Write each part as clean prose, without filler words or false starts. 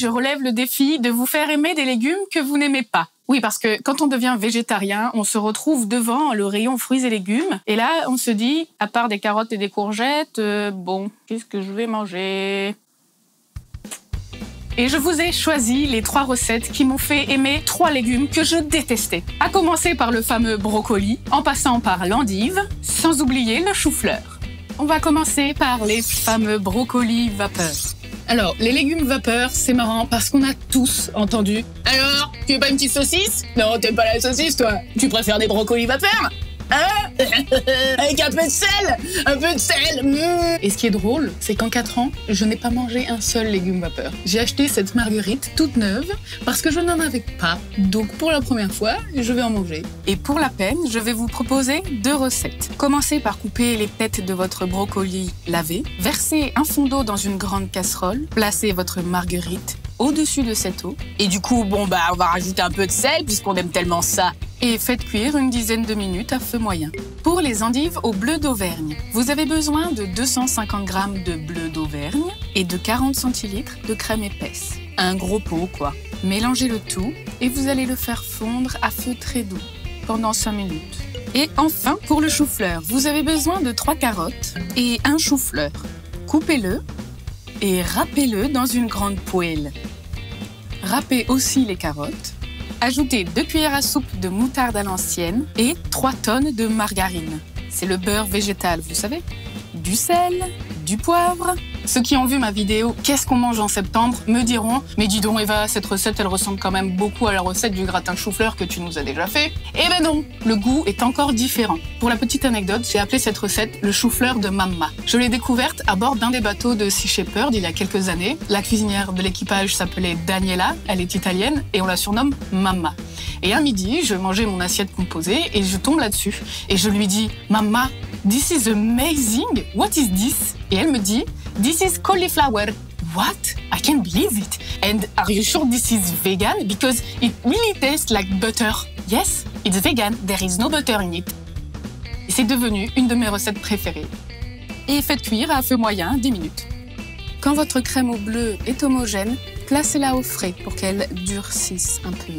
je relève le défi de vous faire aimer des légumes que vous n'aimez pas. Oui, parce que quand on devient végétarien, on se retrouve devant le rayon fruits et légumes. Et là, on se dit, à part des carottes et des courgettes, bon, qu'est-ce que je vais manger ? Et je vous ai choisi les 3 recettes qui m'ont fait aimer 3 légumes que je détestais. À commencer par le fameux brocoli, en passant par l'endive, sans oublier le chou-fleur. On va commencer par les fameux brocolis vapeur. Alors, les légumes vapeur, c'est marrant parce qu'on a tous entendu. Alors, tu veux pas une petite saucisse ? Non, t'aimes pas la saucisse, toi ? Tu préfères des brocolis vapeur ? Hein ? Avec un peu de sel. Et ce qui est drôle, c'est qu'en 4 ans, je n'ai pas mangé un seul légume vapeur. J'ai acheté cette marguerite toute neuve parce que je n'en avais pas. Donc pour la première fois, je vais en manger. Et pour la peine, je vais vous proposer 2 recettes. Commencez par couper les têtes de votre brocoli lavé, versez un fond d'eau dans une grande casserole, placez votre marguerite au-dessus de cette eau. Et du coup, on va rajouter un peu de sel puisqu'on aime tellement ça. Et faites cuire une dizaine de minutes à feu moyen. Pour les endives au bleu d'Auvergne, vous avez besoin de 250 g de bleu d'Auvergne et de 40 centilitres de crème épaisse. Un gros pot, quoi. Mélangez le tout et vous allez le faire fondre à feu très doux pendant 5 minutes. Et enfin, pour le chou-fleur, vous avez besoin de 3 carottes et un chou-fleur. Coupez-le et râpez-le dans une grande poêle. Râpez aussi les carottes. Ajoutez 2 cuillères à soupe de moutarde à l'ancienne et 3 tonnes de margarine. C'est le beurre végétal, vous savez. Du sel, du poivre. Ceux qui ont vu ma vidéo « Qu'est-ce qu'on mange en septembre ?» me diront « Mais dis donc Eva, cette recette, elle ressemble quand même beaucoup à la recette du gratin chou-fleur que tu nous as déjà fait. » Eh ben non, le goût est encore différent. Pour la petite anecdote, j'ai appelé cette recette le chou-fleur de Mamma. Je l'ai découverte à bord d'un des bateaux de Sea Shepherd il y a quelques années. La cuisinière de l'équipage s'appelait Daniela, elle est italienne et on la surnomme Mamma. Et un midi, je mangeais mon assiette composée et je tombe là-dessus. Et je lui dis « Mamma, this is amazing, what is this ?» Et elle me dit « This is cauliflower. » What? I can't believe it. And are you sure this is vegan? Because it really tastes like butter. Yes, it's vegan. There is no butter in it. Et c'est devenu une de mes recettes préférées. Et faites cuire à feu moyen 10 minutes. Quand votre crème au bleu est homogène, placez-la au frais pour qu'elle durcisse un peu.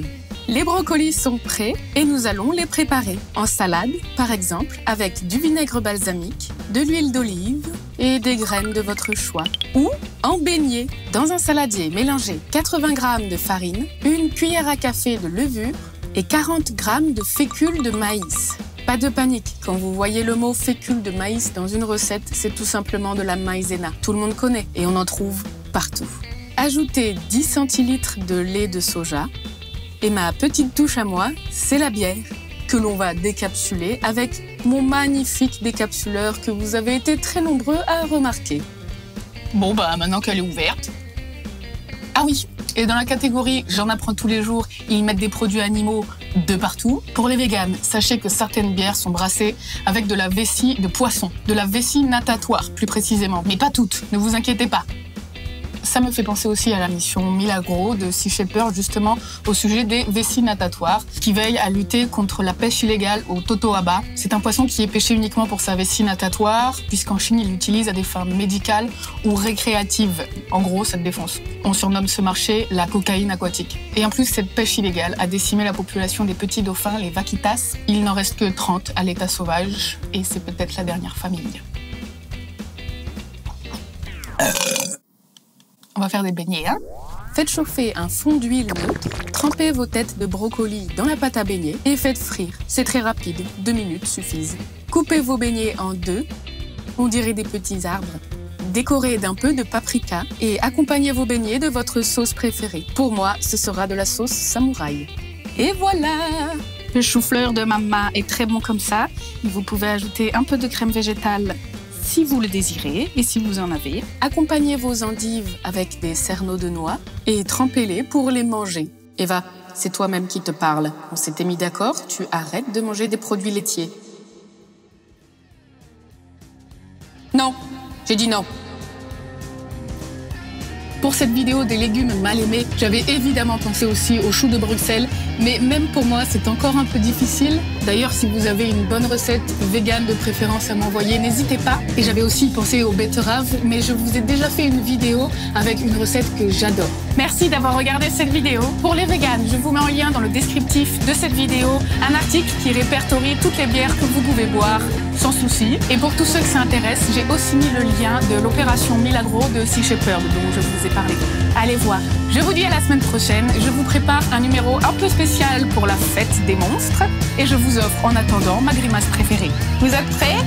Les brocolis sont prêts et nous allons les préparer. En salade, par exemple, avec du vinaigre balsamique, de l'huile d'olive et des graines de votre choix. Ou en beignet. Dans un saladier, mélangez 80 g de farine, 1 cuillère à café de levure et 40 g de fécule de maïs. Pas de panique, quand vous voyez le mot fécule de maïs dans une recette, c'est tout simplement de la maïzena. Tout le monde connaît et on en trouve partout. Ajoutez 10 centilitres de lait de soja. Et ma petite touche à moi, c'est la bière que l'on va décapsuler avec mon magnifique décapsuleur que vous avez été très nombreux à remarquer. Bon, maintenant qu'elle est ouverte. Ah oui, et dans la catégorie « J'en apprends tous les jours », ils mettent des produits animaux de partout. Pour les véganes, sachez que certaines bières sont brassées avec de la vessie de poisson, de la vessie natatoire plus précisément. Mais pas toutes, ne vous inquiétez pas. Ça me fait penser aussi à la mission Milagro de Sea Shepherd, justement, au sujet des vessies natatoires, qui veillent à lutter contre la pêche illégale au totoaba. C'est un poisson qui est pêché uniquement pour sa vessie natatoire, puisqu'en Chine, il l'utilise à des fins médicales ou récréatives. En gros, ça te défonce. On surnomme ce marché la cocaïne aquatique. Et en plus, cette pêche illégale a décimé la population des petits dauphins, les vaquitas. Il n'en reste que 30 à l'état sauvage, et c'est peut-être la dernière famille. On va faire des beignets, hein. Faites chauffer un fond d'huile neutre, trempez vos têtes de brocoli dans la pâte à beignets et faites frire. C'est très rapide, 2 minutes suffisent. Coupez vos beignets en 2, on dirait des petits arbres. Décorez d'un peu de paprika et accompagnez vos beignets de votre sauce préférée. Pour moi, ce sera de la sauce samouraï. Et voilà! Le chou-fleur de Mamma est très bon comme ça. Vous pouvez ajouter un peu de crème végétale si vous le désirez et si vous en avez. Accompagnez vos endives avec des cerneaux de noix et trempez-les pour les manger. Eva, c'est toi-même qui te parle. On s'était mis d'accord, tu arrêtes de manger des produits laitiers. Non, j'ai dit non. Pour cette vidéo des légumes mal aimés, j'avais évidemment pensé aussi aux choux de Bruxelles, mais même pour moi, c'est encore un peu difficile. D'ailleurs, si vous avez une bonne recette végane de préférence à m'envoyer, n'hésitez pas. Et j'avais aussi pensé aux betteraves, mais je vous ai déjà fait une vidéo avec une recette que j'adore. Merci d'avoir regardé cette vidéo. Pour les véganes, je vous mets en lien dans le descriptif de cette vidéo un article qui répertorie toutes les bières que vous pouvez boire sans souci. Et pour tous ceux que ça intéresse, j'ai aussi mis le lien de l'opération Milagro de Sea Shepherd dont je vous ai parlé. Allez voir. Je vous dis à la semaine prochaine. Je vous prépare un numéro un peu spécial pour la fête des monstres et je vous offre en attendant ma grimace préférée. Vous êtes prêts?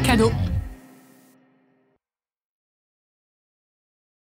Cadeau.